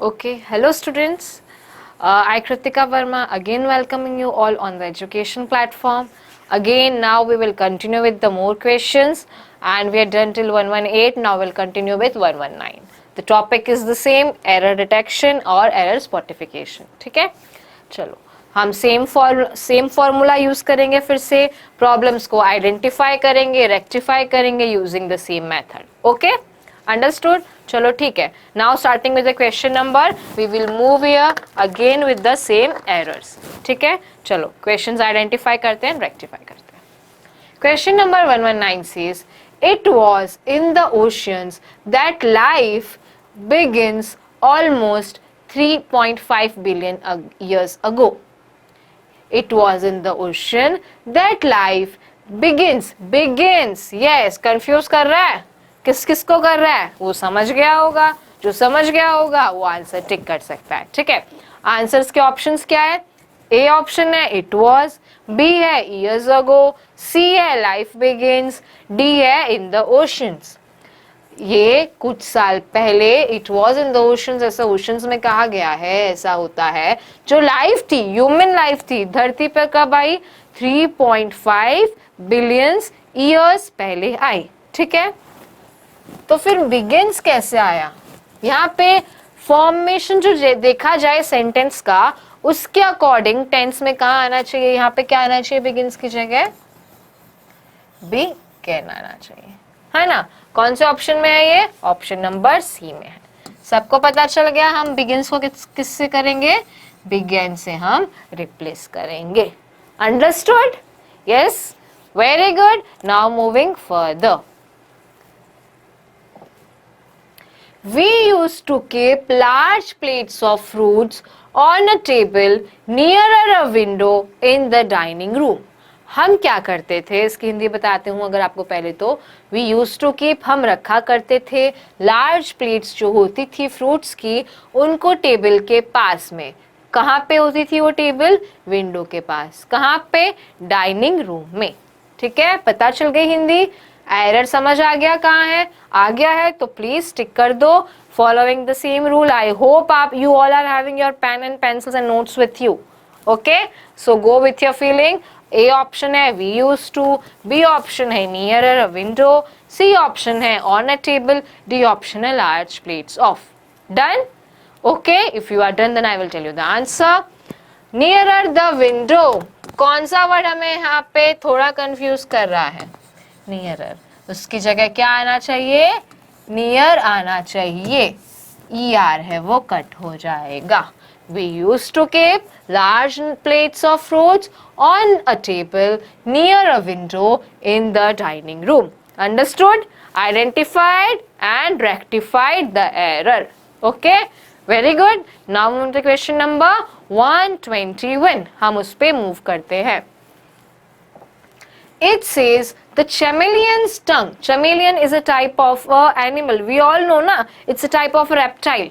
Okay, hello students. I Kritika Verma again welcoming you all on the education platform. Again, now we will continue with the more questions and we are done till 118. Now we'll continue with 119. The topic is the same, error detection or error spottification. ठीक है? चलो हम same formula use करेंगे, फिर से problems को identify करेंगे, rectify करेंगे using the same method. Okay, understood. चलो ठीक है. Now starting with the question number, we will move here again with the same errors. ठीक है, चलो क्वेश्चंस आइडेंटिफाई करते हैं, रेक्टिफाई करते हैं. Question number 119 says it was in the oceans that life begins almost 3.5 billion years ago. It was in the ocean that life begins. Yes, confuse कर रहा है, किस किस को कर रहा है, वो समझ गया होगा. जो समझ गया होगा वो आंसर टिक कर सकता है. ठीक है, आंसर्स के ऑप्शंस क्या है? ए ऑप्शन है इट वॉज, बी है ईयर्स अगो, सी है लाइफ बिगिंस, डी है इन द ओशंस. ये कुछ साल पहले it was in the oceans, ऐसा ओशंस में कहा गया है, ऐसा होता है. जो लाइफ थी, ह्यूमन लाइफ थी धरती पर कब आई? 3.5 बिलियन ईयर्स पहले आई. ठीक है, तो फिर बिगिंस कैसे आया? यहाँ पे फॉर्मेशन जो देखा जाए सेंटेंस का, उसके अकॉर्डिंग टेंस में कहाँ आना चाहिए? यहाँ पे क्या आना चाहिए? बिगिंस की जगह बिगन आना चाहिए, है ना? कौन से ऑप्शन में है ये? ऑप्शन नंबर सी में है. सबको पता चल गया. हम बिगिंस को किससे करेंगे? बिगन से हम रिप्लेस करेंगे. Understood? Yes, very good. Now moving further. We used to keep large plates of fruits on a table nearer a window in the dining room. हम क्या करते थे, इसकी हिंदी बताते हूँ अगर आपको पहले तो. We used to keep, हम रखा करते थे, large plates जो होती थी फ्रूट्स की, उनको टेबल के पास में. कहाँ पे होती थी वो टेबल? विंडो के पास. कहाँ पे? डाइनिंग रूम में. ठीक है, पता चल गई हिंदी. एरर समझ आ गया कहाँ है? आ गया है तो प्लीज टिक कर दो. Following the same rule. I hope आप you all are having your pen and pencils and notes with you. Okay, so go with your feeling. A option है we use to, B option है near a window, C option है on a table, D option है large plates off. Done? Okay, if you are done then I will tell you the answer. Nearer the window, कौन सा word हमें यहाँ पे थोड़ा confuse कर रहा है? नियरर, उसकी जगह क्या आना चाहिए? नियर आना चाहिए. ER है वो कट हो जाएगा. We used to keep large plates of fruits on a table near a window in the dining room. Understood? Identified and rectified the error. Okay? Very good. Now move to question number 121. हम उस पे move करते हैं. It says the chameleon's tongue. Chameleon is a type of animal. We all know na. It's a type of reptile.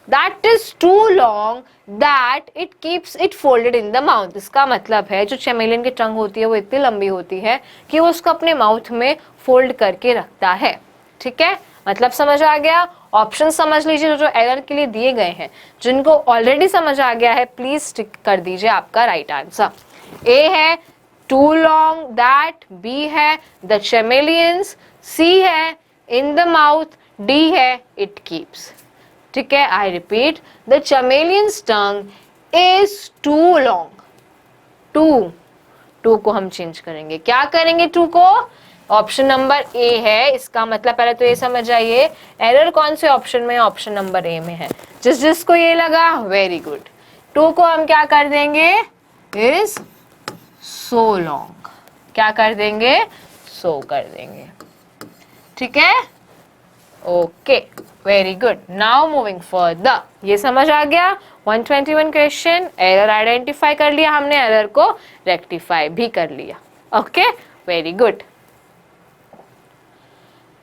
That is too long that it keeps it folded in the mouth. इसका मतलब है जो chameleon की टंग होती है वो इतनी लंबी होती है कि वो उसको अपने माउथ में फोल्ड करके रखता है. ठीक है, मतलब समझ आ गया. ऑप्शन समझ लीजिए जो एरर के लिए दिए गए हैं. जिनको ऑलरेडी समझ आ गया है प्लीज टिक कर दीजिए आपका राइट आंसर. ए है too long that, B है the chameleons, C है in the mouth, D है it keeps. ठीक है, I repeat, the chameleon's tongue is too long. Too को हम चेंज करेंगे. क्या करेंगे टू को? ऑप्शन नंबर ए है. इसका मतलब पहले तो ये समझ आइए एरर कौन से ऑप्शन में? ऑप्शन नंबर ए में है. जिसको ये लगा वेरी गुड. टू को हम क्या कर देंगे? Is so long. क्या कर देंगे? so कर देंगे. ठीक है, okay, very good. Now moving further. ये समझ आ गया. 121 क्वेश्चन. एरर आइडेंटिफाई कर लिया हमने, एरर को रेक्टिफाई भी कर लिया. Okay, very good.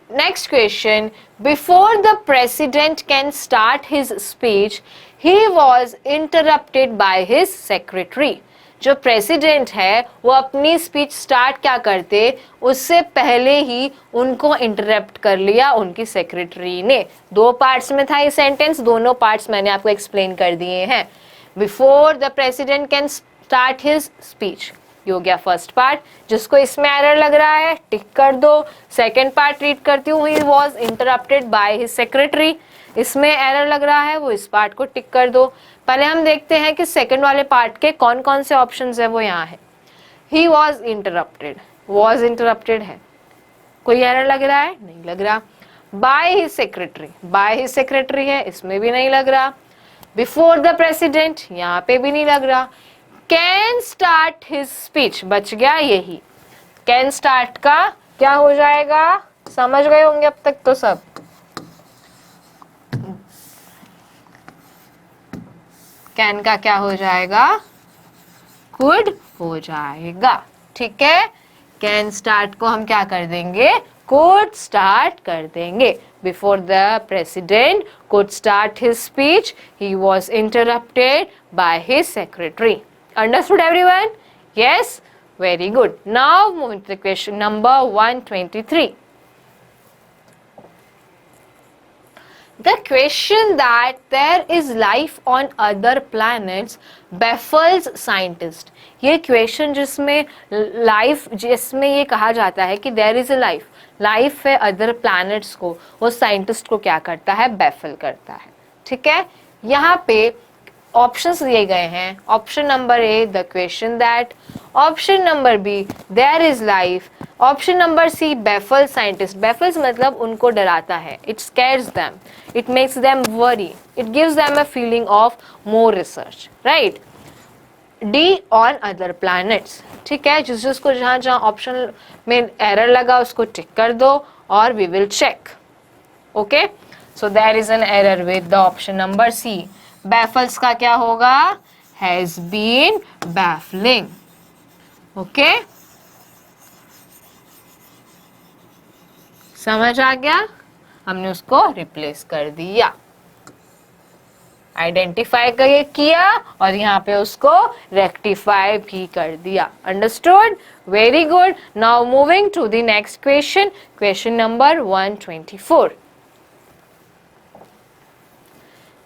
Next question. Before the president can start his speech, he was interrupted by his secretary. जो प्रेसिडेंट है वो अपनी स्पीच स्टार्ट क्या करते, उससे पहले ही उनको इंटरप्ट कर लिया उनकी सेक्रेटरी ने। 2 पार्ट्स में था ये सेंटेंस, दोनों पार्ट्स मैंने आपको एक्सप्लेन कर दिए हैं। Before the president can start his speech, ये हो गया फर्स्ट पार्ट। जिसको इसमें एरर लग रहा है टिक कर दो। सेकेंड पार्ट रीड करती हूँ, ही was interrupted by his secretary, इसमें एरर लग रहा है, वो इस पार्ट को टिक कर दो। पहले हम देखते हैं कि सेकंड वाले पार्ट के कौन कौन से ऑप्शंस है, वो यहाँ है। ही वॉज इंटरप्टेड है, कोई एरर लग रहा है, नहीं लग रहा। बाय हिज सेक्रेटरी है, इसमें भी नहीं लग रहा। बिफोर द प्रेसिडेंट, यहाँ पे भी नहीं लग रहा। कैन स्टार्ट हिज स्पीच, बच गया यही। कैन स्टार्ट का क्या हो जाएगा, समझ गए होंगे अब तक तो सब। कैन का क्या हो जाएगा, कुड हो जाएगा। ठीक है, कैन स्टार्ट को हम क्या कर देंगे, कुड स्टार्ट कर देंगे। Before the president could start his speech, he was interrupted by his secretary. Understood everyone? Yes, very good. Now moving to the question number 123. The question that there is life on other planets baffles scientists. ये question जिसमें life, जिसमें ये कहा जाता है कि there is a life, life है other planets को, वो साइंटिस्ट को क्या करता है, बैफल करता है। ठीक है, यहाँ पे ऑप्शंस दिए गए हैं। Option number A the question that, option number B there is life, option number C baffle scientist. Baffles मतलब उनको डराता है, it scares them, it makes them worry, it gives them a feeling of more research, right. D on other planets. ठीक है, जिसको जहां जहां option में एरर लगा उसको टिक कर दो और we will check. Okay, so there is an error with the option number C. Baffles का क्या होगा, हैज बीन बैफलिंग। ओके, समझ आ गया, हमने उसको रिप्लेस कर दिया, आइडेंटिफाई किया और यहाँ पे उसको रेक्टिफाई भी कर दिया। Understood, very good. Now moving to the next question, question number 124.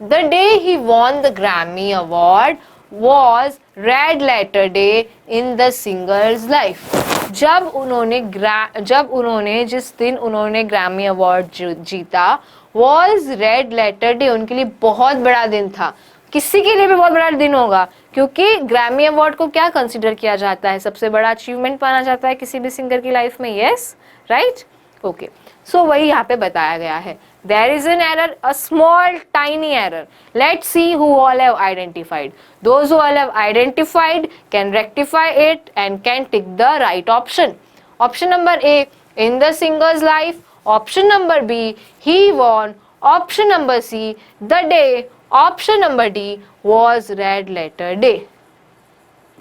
The day he won the Grammy Award was red letter day in the singer's life. जब उन्होंने जिस दिन उन्होंने ग्रैमी अवार्ड जीता, was red letter day, उनके लिए बहुत बड़ा दिन था। किसी के लिए भी बहुत बड़ा दिन होगा, क्योंकि ग्रैमी अवार्ड को क्या कंसिडर किया जाता है, सबसे बड़ा अचीवमेंट माना जाता है किसी भी सिंगर की लाइफ में। Yes, right, okay. सो वही यहाँ पे बताया गया है। There is an error, a small tiny error. Let's see who all have identified. Those who all have identified can rectify it and can tick the right option. Option number A, in the singer's life. Option number B, he won. Option number C, the day. Option number D was red letter day.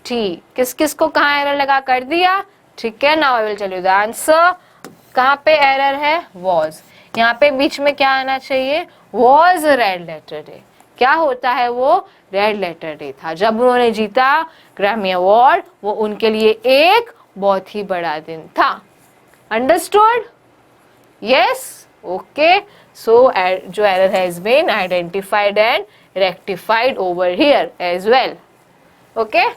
ठीक, किस किस को कहाँ error लगा कर दिया। ठीक है, now I will tell you the answer. कहाँ पे एरर है, was. यहाँ पे बीच में क्या आना चाहिए, was रेड लेटर डे। क्या होता है वो, रेड लेटर डे था। जब उन्होंने जीता ग्रैमी अवार्ड, वो उनके लिए एक बहुत ही बड़ा दिन था। अंडरस्टूड? Yes, okay. सो जो error has been identified and rectified over here as well. Okay,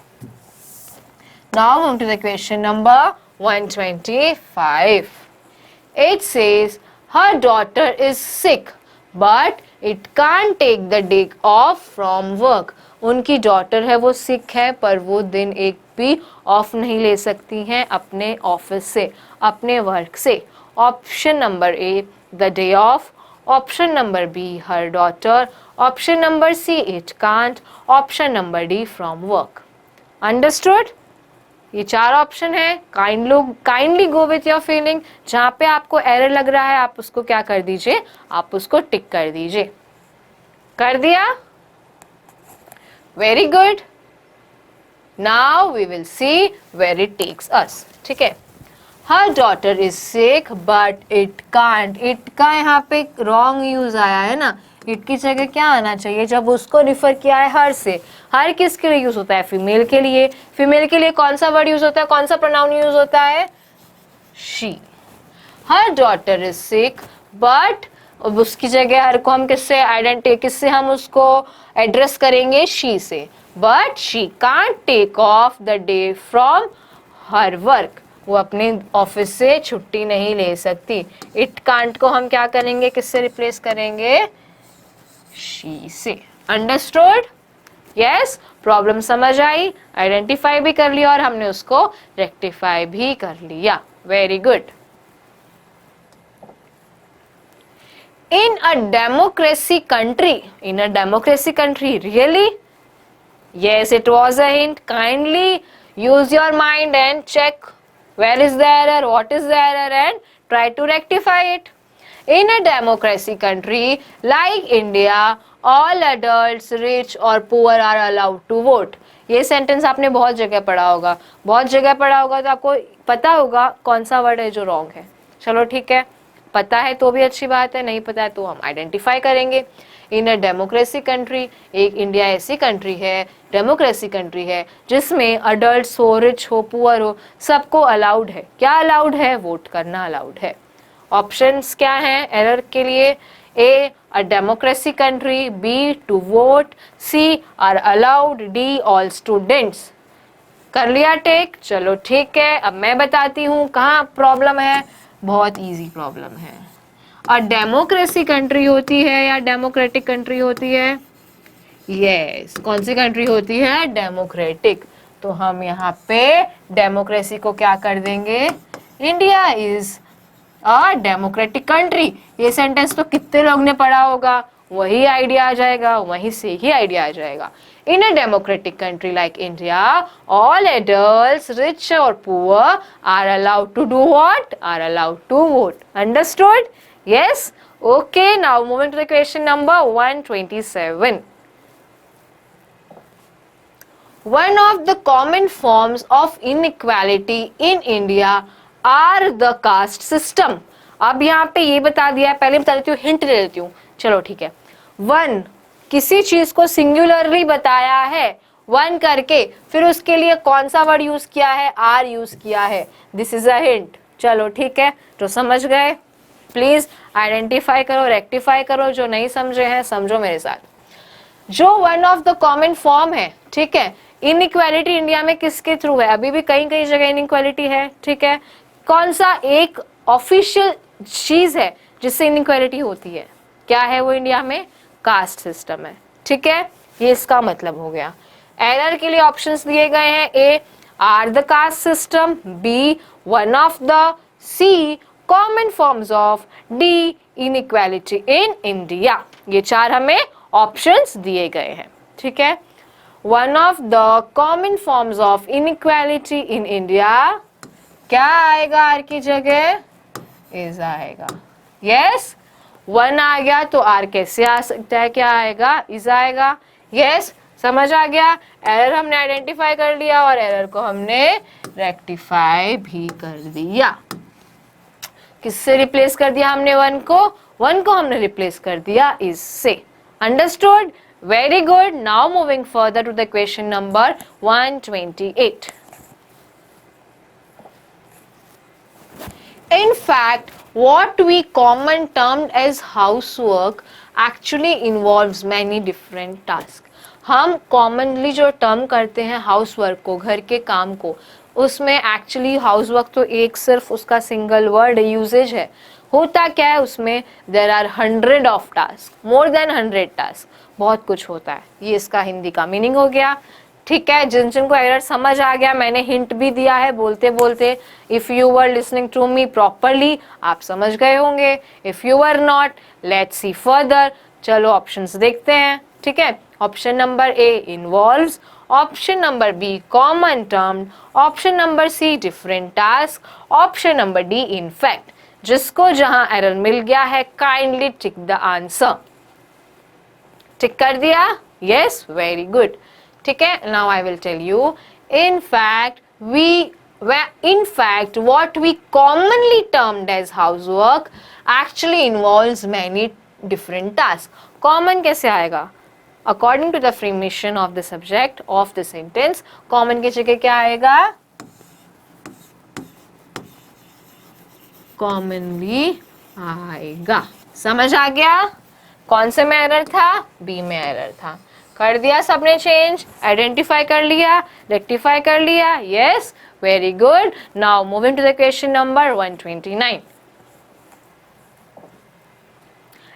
now move to the question number 125. It says her daughter is sick but it can't take the day off from work. उनकी daughter है, वो सिक है, पर वो दिन एक भी of नहीं ले सकती हैं अपने ऑफिस से, अपने वर्क से। Option number A the day off, option number B her daughter, option number C it can't, option number D from work. Understood? ये 4 ऑप्शन है। Kindly go with your feeling. जहाँ पे आपको एरर लग रहा है आप उसको क्या कर दीजिए, आप उसको टिक कर दीजिए। कर दिया? Very good. Now we will see where it takes us. ठीक है, her daughter is sick but it can't. It का यहाँ पे रॉन्ग यूज आया है ना, इट की जगह क्या आना चाहिए जब उसको रिफर किया है हर से? हर किसके लिए यूज होता है? फीमेल के लिए। फीमेल के लिए कौन सा वर्ड यूज होता है, कौन सा प्रोनाउन यूज होता है? She. Her daughter is sick, but उसकी जगह हर को हम किससे हम उसको एड्रेस करेंगे? शी से। But she can't take off the day from her work, वो अपने ऑफिस से छुट्टी नहीं ले सकती। इट कांट को हम क्या करेंगे, किससे रिप्लेस करेंगे? शी से। अंडरस्टूड? यस, प्रॉब्लम समझ आई, आइडेंटिफाई भी कर लिया और हमने उसको रेक्टिफाई भी कर लिया। Very good. In a democracy country, really? Yes, it was a hint. Kindly use your mind and check where is the error, what is the error, and try to rectify it. In a democracy country like India, all adults, rich or poor, are allowed to vote. ये sentence आपने बहुत जगह पढ़ा होगा, तो आपको पता होगा कौन सा वर्ड है जो रॉन्ग है। चलो ठीक है, पता है तो भी अच्छी बात है, नहीं पता है तो हम आइडेंटिफाई करेंगे। इन अ डेमोक्रेसी कंट्री, एक इंडिया ऐसी कंट्री है, डेमोक्रेसी कंट्री है, जिसमें अडल्ट्स हो, रिच हो, पुअर हो, सबको अलाउड है। क्या अलाउड है? वोट करना अलाउड है। ऑप्शंस क्या हैं एरर के लिए? A, a democracy country, B, to vote, C, are allowed, D, all students. कर लिया टेक? चलो ठीक है, अब मैं बताती हूँ कहाँ प्रॉब्लम है। बहुत इजी प्रॉब्लम है। और डेमोक्रेसी कंट्री होती है या डेमोक्रेटिक कंट्री होती है? यस, कौन सी कंट्री होती है? डेमोक्रेटिक। तो हम यहाँ पे डेमोक्रेसी को क्या कर देंगे? India is a democratic country. ये सेंटेंस तो कितने लोग ने पढ़ा होगा, वही आइडिया आ जाएगा, वहीं से ही आइडिया आ जाएगा। In a democratic country like India, all adults, rich or poor, are allowed to do what? Are allowed to vote. Understood? Yes? Okay, now moving to the question number 127. One of the common forms of inequality in India are the caste system. अब यहाँ पे ये बता दिया, पहले बता देती हूँ, हिंट दे देती हूँ। चलो ठीक है। वन, किसी चीज को सिंगुलरली बताया है, वन करके, फिर उसके लिए कौन सा वर्ड यूज किया है? आर यूज किया है। This is a hint. चलो ठीक है, जो समझ गए प्लीज आइडेंटिफाई करो, रेक्टिफाई करो, जो नहीं समझे हैं समझो मेरे साथ। जो one of the common form है, ठीक है, इनइक्वालिटी इंडिया में किसके थ्रू है? अभी भी कई कई जगह इनइक्वालिटी है, ठीक है। कौन सा एक ऑफिशियल चीज है जिससे इनइक्वालिटी होती है? क्या है वो इंडिया में? कास्ट सिस्टम है, ठीक है। ये इसका मतलब हो गया। एरर के लिए ऑप्शंस दिए गए हैं। A, are the caste system, B, one of the, C, common forms of, D, inequality in India. ये चार हमें ऑप्शंस दिए गए हैं, ठीक है। One of the common forms of inequality in India, क्या आएगा आर की जगह? इज आएगा। यस, वन आ गया तो आर कैसे आ सकता है? क्या आएगा? इज आएगा। यस, समझ आ गया। एरर हमने आइडेंटिफाई कर लिया और एरर को हमने रेक्टिफाई भी कर दिया। किससे रिप्लेस कर दिया हमने? वन को हमने रिप्लेस कर दिया इज से। Understood? Very good. Now moving further to the question number 128. In fact, what we common termed as housework actually involves many different tasks. हम commonly जो term करते हैं housework को, घर के काम को, उसमें actually housework तो एक सिर्फ उसका single word usage है। होता क्या है उसमें? There are 100 of tasks, more than 100 tasks, बहुत कुछ होता है। ये इसका हिंदी का मीनिंग हो गया, ठीक है। जिन जिन को एरर समझ आ गया, मैंने हिंट भी दिया है बोलते बोलते। If you were listening to me properly, आप समझ गए होंगे। If you were not, let's see further. चलो ऑप्शंस देखते हैं, ठीक है। Option number A, involves. Option number B, common term. Option number C, different task. Option number D, in fact. जिसको जहां एरर मिल गया है, kindly tick the answer. Tick कर दिया? यस, वेरी गुड, ठीक है। Now I will tell you, in fact what we commonly termed as housework actually involves many different tasks. Common कैसे आएगा? According to the formation of the subject of the sentence, common की जगह क्या आएगा? Commonly आएगा। समझ आ गया? कौन से में एरर था? बी में एरर था। कर दिया सबने चेंज, आइडेंटिफाई कर लिया, रेक्टिफाई कर लिया, yes, very good. Now moving to the question number 129।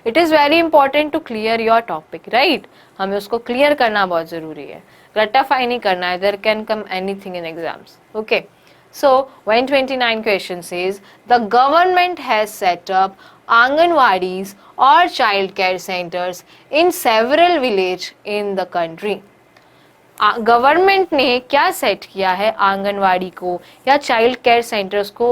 It is very important to clear your topic, right? हमें उसको क्लियर करना बहुत ज़रूरी है, रट्टाफाई नहीं करना है। There can come anything in exams, okay? So 129 question says the government has set up Anganwadis or child care centers in several villages in the country. Government ने क्या सेट किया है? आंगनवाड़ी को या चाइल्ड केयर सेंटर्स को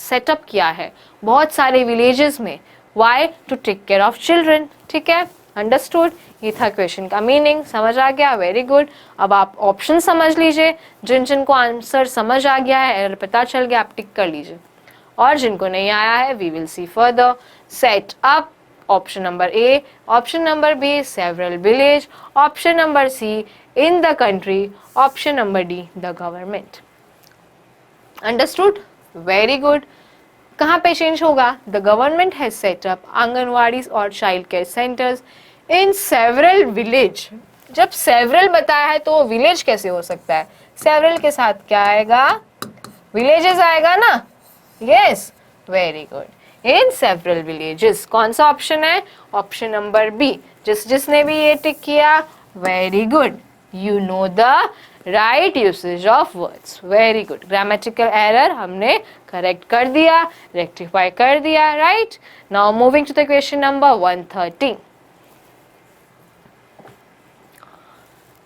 setup किया है बहुत सारे विलेजेस में। Why? To take care of children. ठीक है, अंडरस्टूड? ये था क्वेश्चन का मीनिंग। समझ आ गया? Very good. अब आप ऑप्शन समझ लीजिए, जिन जिन को आंसर समझ आ गया है, एरर पता चल गया, आप टिक कर लीजिए, और जिनको नहीं आया है we will see further. Set up, option number A. Option number B, several village. Option number C, in the country. Option number D, the government. Understood? Very good. कहाँ पे चेंज होगा? The government has set up anganwadis और child care centres in several village. जब several बताया है तो village कैसे हो सकता है? सेवरल के साथ क्या आएगा? विलेजेस आएगा ना? Yes, very good. In several villages. कौन सा ऑप्शन है? Option number B. जिसने भी ये टिक किया, very good, you know the right usage of words. Very good. Grammatical error हमने करेक्ट कर दिया, रेक्टिफाई कर दिया, right? Now moving to the question number 130।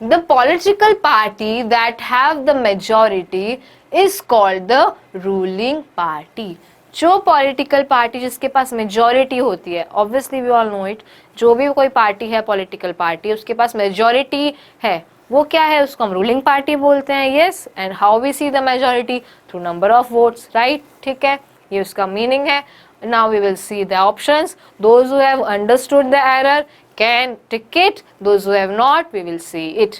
The political party that have the majority is called the ruling party. जो political party जिसके पास majority होती है, obviously we all know it, जो भी कोई पार्टी है पॉलिटिकल पार्टी उसके पास मेजॉरिटी है, वो क्या है? उसको हम रूलिंग पार्टी बोलते हैं। Yes, and how we see the majority? Through number of votes, right? ठीक है, ये उसका मीनिंग है। Now we will see the options. Those who have understood the error can tick it, those who have not we will see it.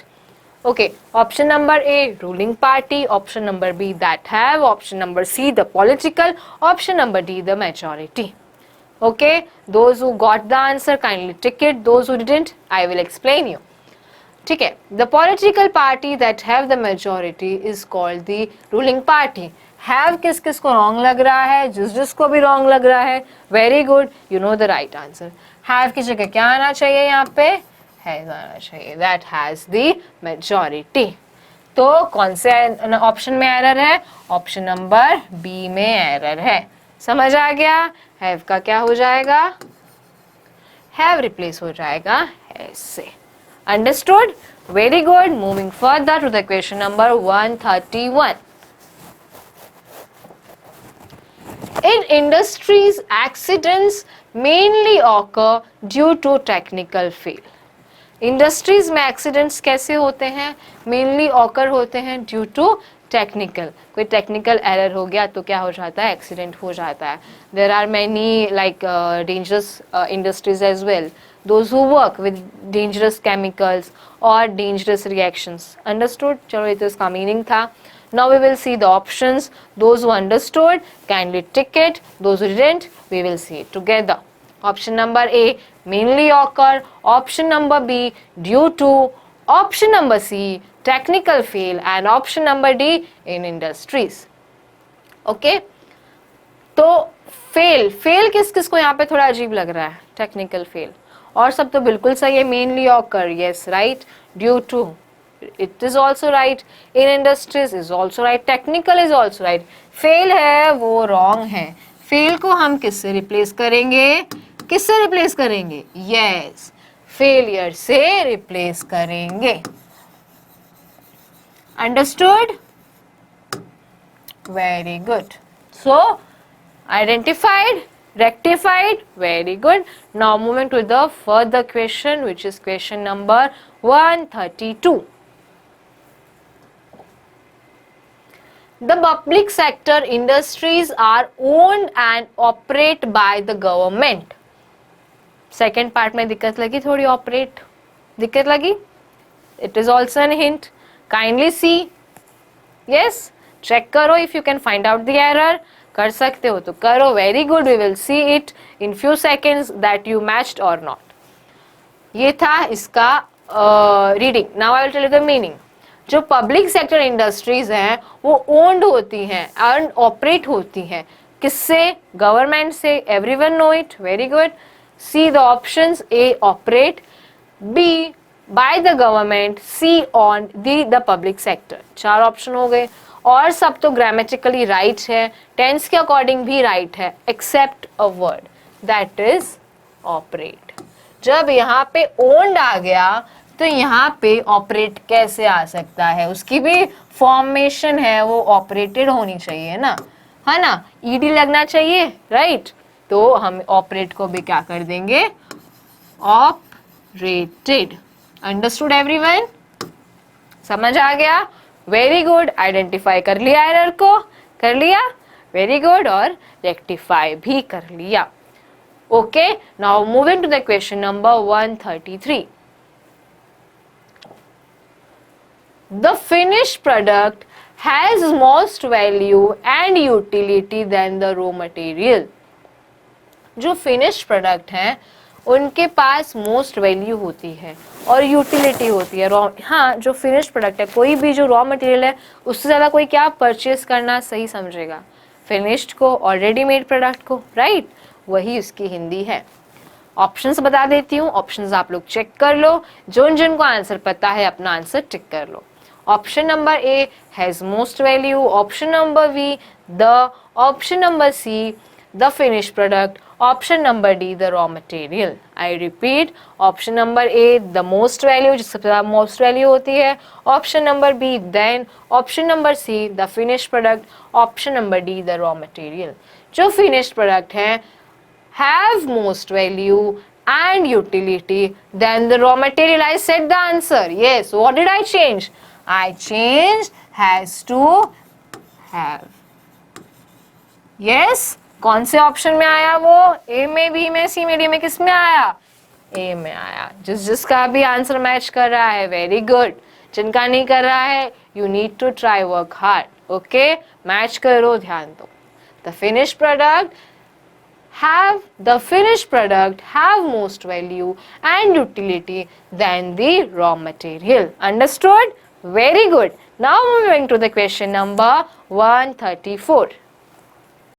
Okay, option number A, ruling party. Option number B, that have. Option number C, the political. Option number D, the majority. Okay, those who got the answer kindly tick it, those who didn't I will explain you. ठीक है, the political party that have the majority is called the ruling party. Have किस किस को wrong लग रहा है? जिसको भी wrong लग रहा है, very good, you know the right answer. Have की जगह क्या आना चाहिए? यहाँ पे has आना चाहिए, that has the majority. तो कौन से ऑप्शन में एरर है? ऑप्शन नंबर बी में एरर है। समझ आ गया? हैव का क्या हो जाएगा? हैव रिप्लेस हो जाएगा हैज से। Understood? Very good. Moving further to the question number 131. In industries, accidents mainly occur due to technical fail. Industries में एक्सीडेंट्स कैसे होते हैं? मेनली ऑकर होते हैं ड्यू टू टेक्निकल। कोई टेक्निकल एरर हो गया तो क्या हो जाता है? एक्सीडेंट हो जाता है। There are many like dangerous industries as well, those who work with dangerous chemicals और डेंजरस रिएक्शंस। अंडरस्टूड? चलो ये तो इसका मीनिंग था। Now we will see the options. Those who understood kindly tick it, those who didn't we will see it together. Option number A, mainly occur. Option number B, due to. Option number C, technical fail. And option number D, in industries. Okay? तो fail किस किस को यहाँ पे थोड़ा अजीब लग रहा है? technical fail. और सब तो बिल्कुल सही है। mainly occur, yes, right? due to, it is also right. in industries is also right. technical is also right. fail है वो wrong है। fail को हम किससे रिप्लेस करेंगे? किससे रिप्लेस करेंगे? yes, failure से रिप्लेस करेंगे। understood? very good. so identified, rectified, very good. Now moving to the further question, which is question number 132. The public sector industries are owned and operated by the government. Second part में दिक्कत लगी थोड़ी, operate दिक्कत लगी? It is also an hint, kindly see, yes check करो if you can find out the error, कर सकते हो तो करो, very good, we will see it in few seconds that you matched और नॉट. ये था इसका reading. Now I will tell you the meaning. जो पब्लिक सेक्टर इंडस्ट्रीज हैं वो ओन्ड होती हैं एंड ऑपरेट होती हैं किससे? गवर्नमेंट से. Everyone know it, very good. See the options, A operate, B by the government, C on the public sector. 4 option हो गए और सब तो ग्रामेटिकली राइट है, टेंस के अकॉर्डिंग भी राइट है, except a word that is operate. जब यहाँ पे ओन्ड आ गया तो यहाँ पे ऑपरेट कैसे आ सकता है? उसकी भी फॉर्मेशन है, वो ऑपरेटेड होनी चाहिए ना, है ना, ईडी लगना चाहिए, राइट? तो हम ऑपरेट को भी क्या कर देंगे? ऑपरेटेड. Understood everyone? समझ आ गया? Very good. आइडेंटिफाई कर लिया एरर को? कर लिया, वेरी गुड. और रेक्टिफाई भी कर लिया. Okay, now moving to the question number 133. The finished product has most value and utility than the raw material. जो finished product हैं उनके पास most value होती है और utility होती है. हाँ, जो finished product है, कोई भी जो raw material है उससे ज़्यादा कोई क्या purchase करना सही समझेगा? finished को, already made product को, right? वही उसकी हिंदी है. ऑप्शंस बता देती हूँ, ऑप्शंस आप लोग चेक कर लो, जिनको आंसर पता है अपना आंसर टिक कर लो. Option number A has most value, option number B the, option number C the finish product, option number D the raw material. I repeat, option number A the most value, जिससे सबसे ज्यादा most value होती है, option number B then, option number C the finish product, option number D the raw material. जो finish product है have most value and utility than the raw material. I said the answer. Yes. What did I change? I changed has to have. Yes. कौन से option में आया वो? ए में, B में, सी में, डी में, किस में आया? ए में आया. जिसका भी आंसर मैच कर रहा है, वेरी गुड. जिनका नहीं कर रहा है, you need to try work hard. Okay, match करो, ध्यान दो. The finish product the finished product have most value and utility than the raw material. Understood? Very good. Now moving to the question number 134.